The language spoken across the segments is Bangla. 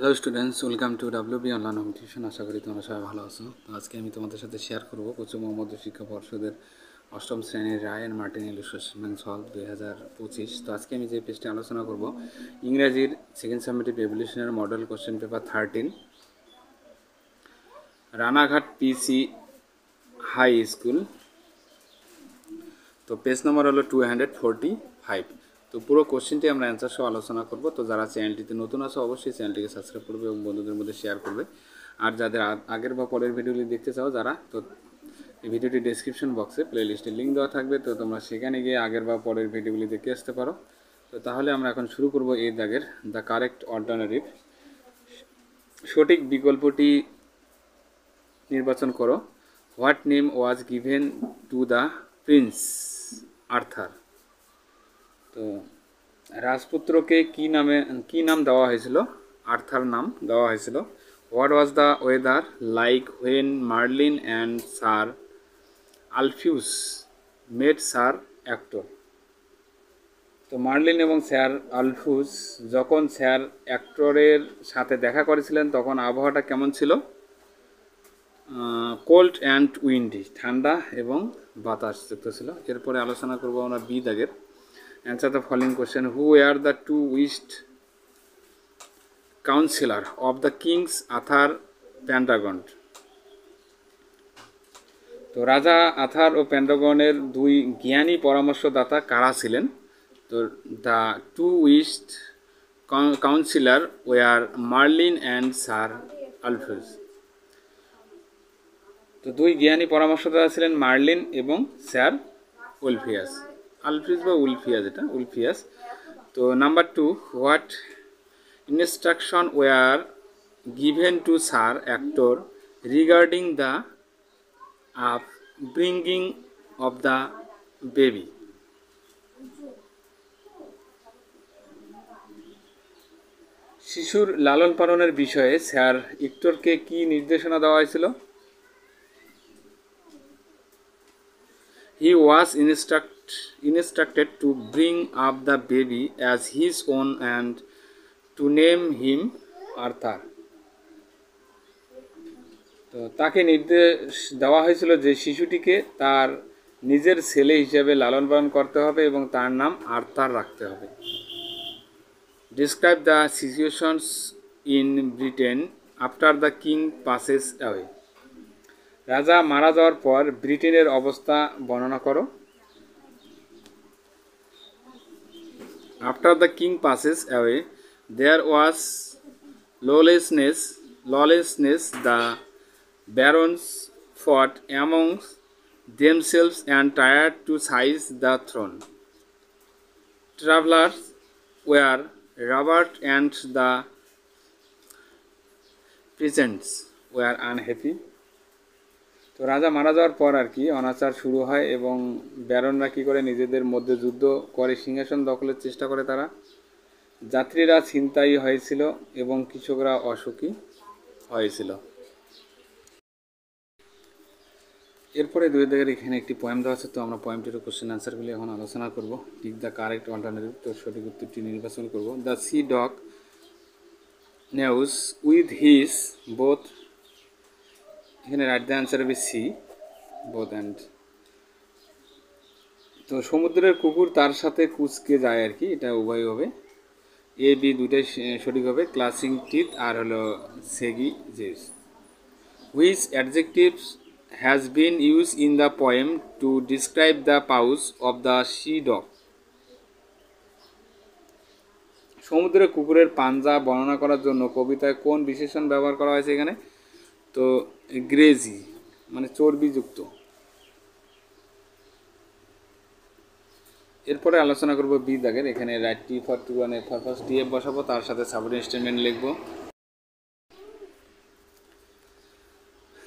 Hello students, welcome to WB online home tuition. আশা করি তোমরা সবাই ভালো আছো। তো আজকে আমি তোমাদের সাথে শেয়ার করব কোচ মোহাম্মদ শিক্ষা পর্ষদের অষ্টম শ্রেণীর Ray and Martin illustration solve 2025। তো আজকে আমি যে পেজটি আলোচনা করব ইংরাজির সেকেন্ড সামেটিভ এভলিউশনের model question paper 13, Ranaghat PC high school. তো পেজ নম্বর হলো 245। তো পুরো কোশ্চেনটি আমরা অ্যান্সার সহ আলোচনা করব। তো যারা চ্যানেলটিতে নতুন আছো অবশ্যই চ্যানেলটিকে সাবস্ক্রাইব করবে এবং বন্ধুদের মধ্যে শেয়ার করবে। আর যাদের আগের বা পরের ভিডিওগুলি দেখতে চাও যারা, তো এই ভিডিওটি ডেসক্রিপশন বক্সে প্লেলিস্টের লিঙ্ক দেওয়া থাকবে, তো তোমরা সেখানে গিয়ে আগের বা পরের ভিডিওগুলি দেখে আসতে পারো। তো তাহলে আমরা এখন শুরু করব এই দাগের দ্য কারেক্ট অল্টারনেটিভ। সঠিক বিকল্পটি নির্বাচন করো। What name was given to the Prince Arthur. তো রাজপুত্রকে কি নাম দেওয়া হয়েছিল? আর্থার নাম দেওয়া হয়েছিল। What was the weather like when Merlin and Sir Ulfius met Sir Ector. তো মার্লিন এবং স্যার আলফিউস যখন স্যার অ্যাক্টরের সাথে দেখা করেছিলেন তখন আবহাওয়াটা কেমন ছিল? কোল্ড অ্যান্ড উইন্ডি, ঠান্ডা এবং বাতাসযুক্ত ছিল। এরপরে আলোচনা করবো আমরা বি দাগের। Answer the following question. Who were the two wished counselor of the King's Arthur Pendragon? তো রাজা আথার ও পেন্ডাগনের দুই জ্ঞানী পরামর্শদাতা কারা ছিলেন? তো the two wisest councillor were Merlin and Sir Ulfius. তো দুই জ্ঞানী পরামর্শদাতা ছিলেন মার্লিন এবং স্যার উলফিয়াস। আলফিউস বা উলফিয়াস, এটা উলফিয়াস। তো number 2, what instruction were given to sir actor regarding the upbringing of the baby. শিশুর লালন পালনের বিষয়ে স্যার অ্যাক্টরকে কি নির্দেশনা দেওয়া হয়েছিল? He was instructed to bring up the baby as his own and to name him Arthur. তো তাকে নির্দেশ দেওয়া হয়েছিল যে শিশুটিকে তার নিজের ছেলে হিসেবে লালন পালন করতে হবে এবং তার নাম আর্থার রাখতে হবে। Describe the situations in Britain after the king passes away. রাজা মারা যাওয়ার পর ব্রিটেনের অবস্থা বর্ণনা করো। After the king passes away, there was lawlessness. The barons fought amongst themselves and tried to seize the throne. Travelers were robbed and the peasants were unhappy. তো রাজা মারা যাওয়ার পর আর কি অনাচার শুরু হয় এবং ব্যারনরা কী করে নিজেদের মধ্যে যুদ্ধ করে সিংহাসন দখলের চেষ্টা করে তারা। যাত্রীরা ছিনতাই হয়েছিল এবং কৃষকরা অসুখী হয়েছিল। এরপরে দুই দাগের এখানে একটি পয়েম দেওয়া আছে, তো আমরা পয়েমটির কোশ্চেন অ্যান্সারগুলি এখন আলোচনা করব। পিক দ্য কারেক্ট অল্টারনেটিভ, তো সঠিক উত্তরটি নির্বাচন করব। The sea dog gnaws with his both, এখানে রাইট দ্য অ্যান্সার হবে সি, বোথ অ্যান্ড। তো সমুদ্রের কুকুর তার সাথে কুচকে যায় আর কি, এটা উভয় হবে। এ বি দুটাই সঠিক হবে। ক্লাসিং টিথ আর হলো shaggy jaws. Which adjectives has been use in the poem to describe the paws of the sea dog. সমুদ্রের কুকুরের পাঞ্জা বর্ণনা করার জন্য কবিতায় কোন বিশেষণ ব্যবহার করা হয়েছে এখানে? তো গ্রেজি মানে চর্বিযুক্ত। এরপরে আলোচনা করব বি দাগের। এখানে রাইট টি ফর টু মানে ফার্স্ট টিএফ বসাবো, তার সাথে সাবঅর্ডিনেট স্টেটমেন্ট লিখব।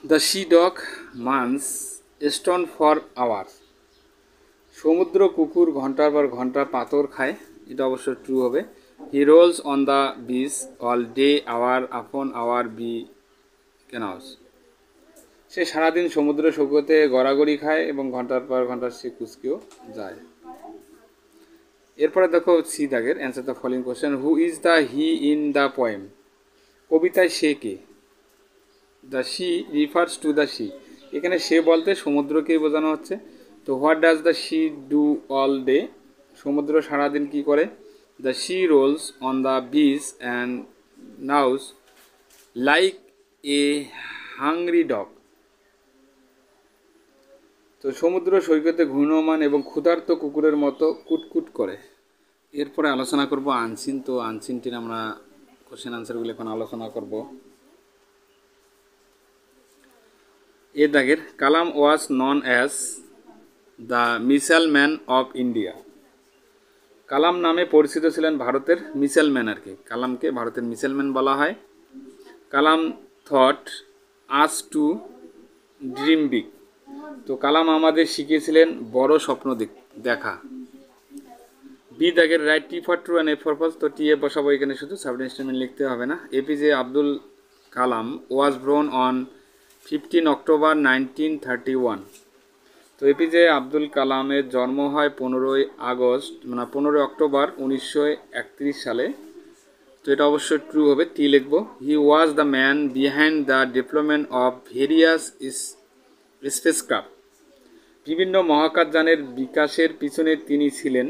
The sea dog moans stone for hour. সমুদ্র কুকুর ঘন্টার পর ঘন্টা পাথর খায়, এটা অবশ্য ট্রু হবে। He rolls on the beach all day hour upon hour be cans. সে সারাদিন সমুদ্র সৈকতে গড়াগড়ি খায় এবং ঘন্টার পর ঘন্টা সে কুচকেও যায়। এরপরে দেখো সি দাগের। Answer the following question. Who is the he in the poem. কবিতায় সে কে? The sea refers to the sea, এখানে সে বলতে সমুদ্রকেই বোঝানো হচ্ছে। তো what does the sea do all day? সমুদ্র সারাদিন কী করে? The sea rolls on the beach and gnaws like a hungry dog. তো সমুদ্র সৈকতে ঘূর্ণমান এবং ক্ষুধার্ত কুকুরের মতো কুটকুট করে। এরপরে আলোচনা করব আনসিন। তো আনসিনটির আমরা কোশ্চেন আনসারগুলো এখন আলোচনা করব। এ দাগের Kalam was known as the missile man of India. Kalam নামে পরিচিত ছিলেন ভারতের মিসাইল ম্যান আর কি, কালামকে ভারতের মিসাইল ম্যান বলা হয়। Kalam thought us to dream big. তো কালাম আমাদের শিখিয়েছিলেন বড় স্বপ্ন দেখা। বি দাগের right T for true and A for false. তো টি এ বসাবো এখানে, শুধু সাবজেক্ট স্টেটমেন্ট লিখতে হবে না। APJ Abdul Kalam was born on 15 October 1931। তো এপিজে আব্দুল কালামের জন্ম হয় 15 অক্টোবর 1931 সালে। তো এটা অবশ্যই ট্রু হবে, টি লিখবো। He was the man behind the development of various spacecraft. বিভিন্ন মহাকাশযানের বিকাশের পিছনে তিনি ছিলেন।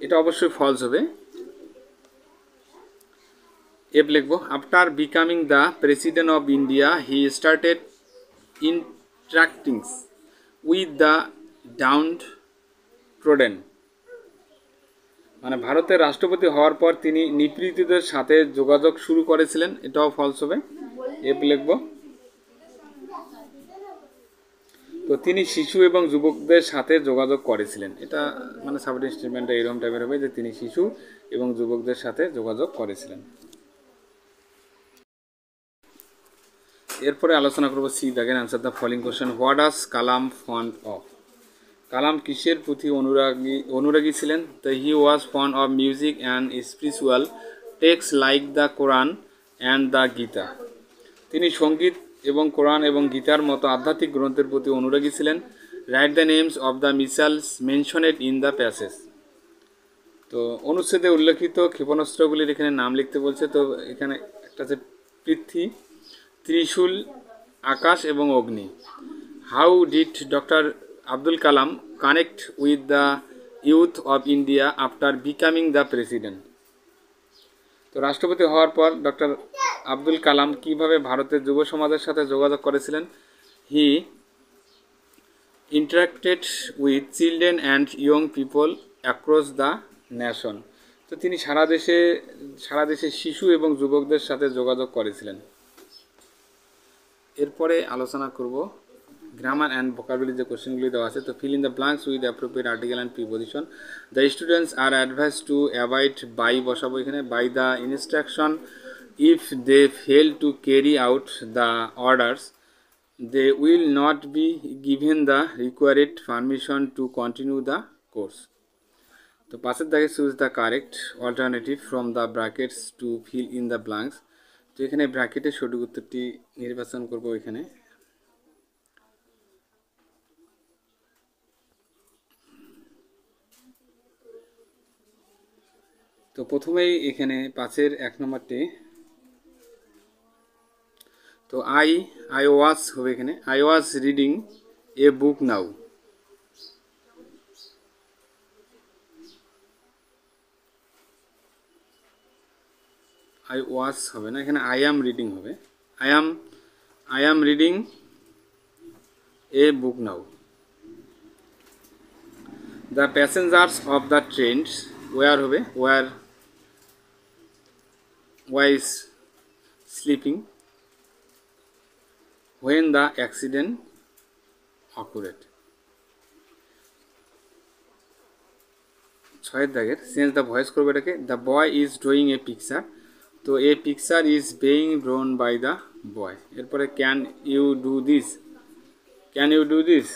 এটা অবশ্যই ফলস হবে, এফ লিখবো। After becoming the president of India he started interacting with the down trodden. মানে ভারতের রাষ্ট্রপতি হওয়ার পর তিনি নিপীড়িতদের সাথে যোগাযোগ শুরু করেছিলেন, এটাও ফলস হবে, এফ লিখবো। তো তিনি শিশু এবং যুবকদের সাথে যোগাযোগ করেছিলেন, এটা মানে সাবজেক্ট স্টেটমেন্টটা এরকম টাইপের হবে যে তিনি শিশু এবং যুবকদের সাথে যোগাযোগ করেছিলেন। এরপরে আলোচনা করব সি দাগের answer the following question. What does Kalam fond of? Kalam কিসের প্রতি অনুরাগী ছিলেন? The he was fond of music and spiritual text like the Quran and the Gita. তিনি সঙ্গীত এবং কোরআন এবং গীতার মতো আধ্যাত্মিক গ্রন্থের প্রতি অনুরাগী ছিলেন। Write the names of the missiles মেনশনেড in the passage. তো অনুচ্ছেদে উল্লেখিত ক্ষেপণাস্ত্রগুলির এখানে নাম লিখতে বলছে। তো এখানে একটা আছে পৃথ্বী, ত্রিশূল, আকাশ এবং অগ্নি। How did doctor Abdul Kalam connect with the youth of India after becoming the president? তো রাষ্ট্রপতি হওয়ার পর ডক্টর আব্দুল কালাম কিভাবে ভারতের যুব সমাজের সাথে যোগাযোগ করেছিলেন? He interacted with children and young people across the nation. তো তিনি সারা দেশে শিশু এবং যুবকদের সাথে যোগাযোগ করেছিলেন। এরপরে আলোচনা করব গ্রামার অ্যান্ড ভোকাবুলারি যে কোশ্চেনগুলি দেওয়া আছে। তো fill in the blanks with appropriate article and preposition. The students are advise to avoid by বসাবো এখানে, by the instruction if they fail to carry out the orders they will not be given the required permission to continue the course. তো পাশের দাগে choose the correct alternative from the brackets to fill in the blanks. তো এখানে ব্র্যাকেটের সঠিক উত্তরটি নির্বাচন করব এখানে। তো প্রথমেই এখানে 5-এর 1 নম্বরটি, তো আই ওয়াজ হবে এখানে। I was reading a book now. I was হবে না, এখানে আই অ্যাম রিডিং হবে। I am reading a book now. The passengers of the trains were হবে wise sleeping when the accident occurred. 6 দাগের চেঞ্জ দ্য ভয়েস করবে এটাকে। The boy is drawing a picture. তো a picture is being drawn by the boy. এরপরে can you do this, can you do this.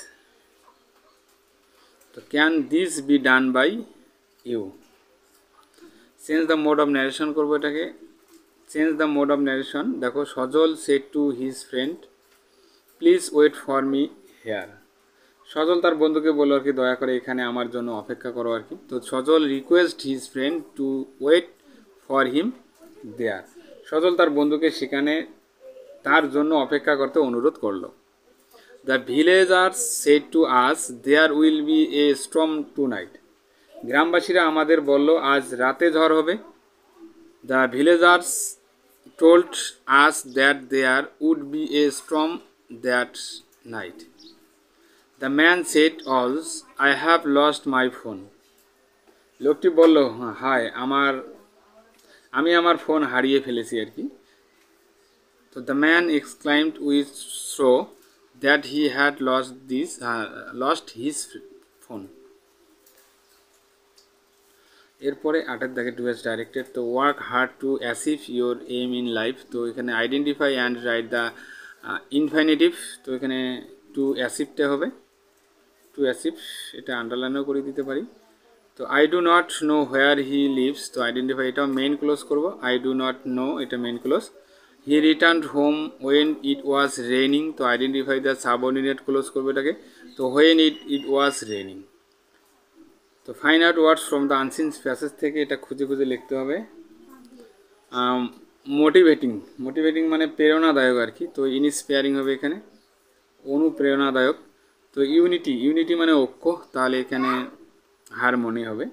তো can this be done by you. Change the mode of narration করবো এটাকে। Change the mode of narration, দেখো Sajal said to his friend please wait for me here. Sajal তার বন্ধুকে বলল আর কি, দয়া করে এখানে আমার জন্য অপেক্ষা করো আর কি। তো Sajal request his friend to wait for him there. Sajal তার বন্ধুকে সেখানে তার জন্য অপেক্ষা করতে অনুরোধ করলো। The villagers said to us there will be a storm tonight. গ্রামবাসীরা আমাদের বলল আজ রাতে ঝড় হবে। The villagers told us that there would be a storm that night. The man said alas I have lost my phone. লোকটি বলল, হায় আমি আমার ফোন হারিয়ে ফেলেছি আর কি। তো the man exclaimed with so that he had lost his phone. এরপরে 8 দাগে টুয়ার্ডস ডাইরেক্টেড। তো work hard to achieve your aim in life. তো এখানে identify and write the infinitive. তো এখানে টু অ্যাচিভটা হবে, টু অ্যাচিভ, এটা আন্ডারলাইনও করে দিতে পারি। তো I do not know where he lives. তো আইডেন্টিফাই এটাও মেইন ক্লোজ করবো, আই ডু নট নো, এটা main clause. He return home when it was raining. তো আইডেন্টিফাই দ্য সাবঅর্ডিনেট ক্লোজ করবো এটাকে। তো হোয়েন ইট ওয়াজ রেইনিং। তো find out words from the unseen passage থেকে এটা খুঁজে খুঁজে লিখতে হবে। মোটিভেটিং মানে প্রেরণাদায়ক আর কি। তো ইন্সপায়ারিং হবে এখানে, অনুপ্রেরণাদায়ক। তো ইউনিটি মানে ঐক্য, তাহলে এখানে হারমোনি হবে,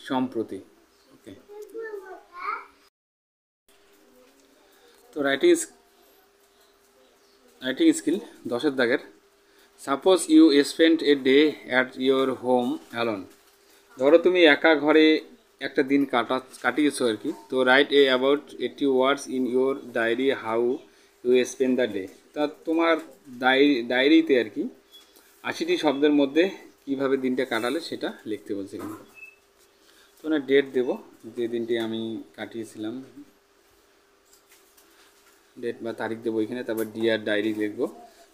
সম্প্রতি। ওকে। তো রাইটিং স্কিল 10 দাগের। Suppose you spend a day at your home alone. ধরো তুমি একা ঘরে একটা দিন কাটিয়েছো আর কি। তো write about 80 words in your diary how you spend the day. তা তোমার ডায়েরিতে আর কি 80টি শব্দের মধ্যে কিভাবে দিনটা কাটালে সেটা লিখতে বলছে এখানে। তো না ডেট দেব, যে দিনটি আমি কাটিয়েছিলাম, ডেট বা তারিখ দেবো এখানে। তারপর ডিয়ার ডায়েরি লিখবো।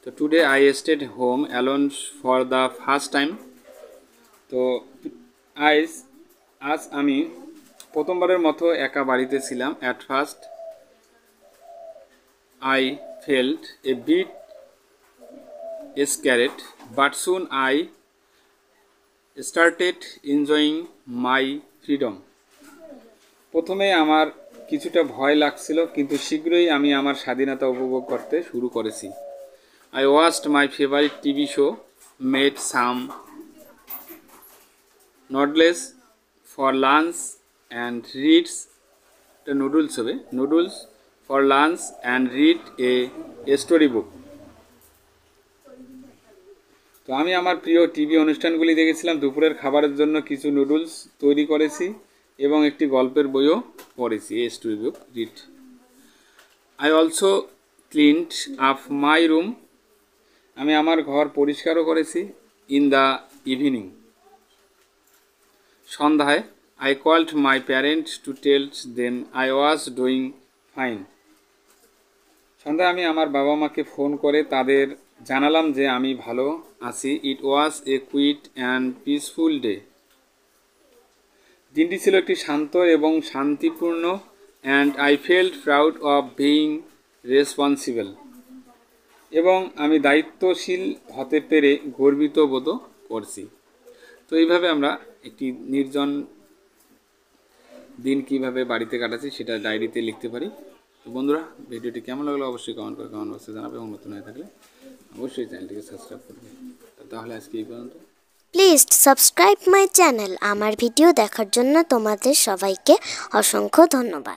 তো today I stayed home alone for the first time. তো আজ আমি প্রথমবারের মতো একা বাড়িতে ছিলাম। At first I felt a bit scared but soon I started enjoying my freedom. প্রথমে আমার কিছুটা ভয় লাগছিল, কিন্তু শীঘ্রই আমি আমার স্বাধীনতা উপভোগ করতে শুরু করেছি। I watched my favourite TV show, made some noodles for lunch and reads. এটা নুডলস হবে, noodles for lunch and read a story বুক। তো আমি আমার প্রিয় টিভি অনুষ্ঠানগুলি দেখেছিলাম। দুপুরের খাবারের জন্য কিছু নুডলস তৈরি করেছি এবং একটি গল্পের বইও পড়েছি, a story book read. I also cleaned up my room. আমি আমার ঘর পরিষ্কারও করেছি। ইন দ্য ইভিনিং, সন্ধ্যায়। I called my parents to tell them I was doing fine. সন্ধ্যায় আমি আমার বাবা মাকে ফোন করে তাদের জানালাম যে আমি ভালো আছি। ইট ওয়াজ এ কুইট অ্যান্ড পিসফুল ডে। দিনটি ছিল একটি শান্ত এবং শান্তিপূর্ণ। And I felt proud of being responsible. এবং আমি দায়িত্বশীল হতে পেরে গর্বিত বোধ করছি। তো এইভাবে আমরা একটি নির্জন দিন কিভাবে বাড়িতে কাটাচ্ছি সেটা ডায়েরিতে লিখতে পারি। তো বন্ধুরা, ভিডিওটি কেমন লাগলো অবশ্যই কমেন্ট বক্সে জানাবে, এবং নতুন হয়ে থাকলে অবশ্যই চ্যানেলটিকে সাবস্ক্রাইব করবে। তাহলে আজকে এই পর্যন্ত। Please subscribe my channel. আমার ভিডিও দেখার জন্য তোমাদের সবাইকে অসংখ্য ধন্যবাদ।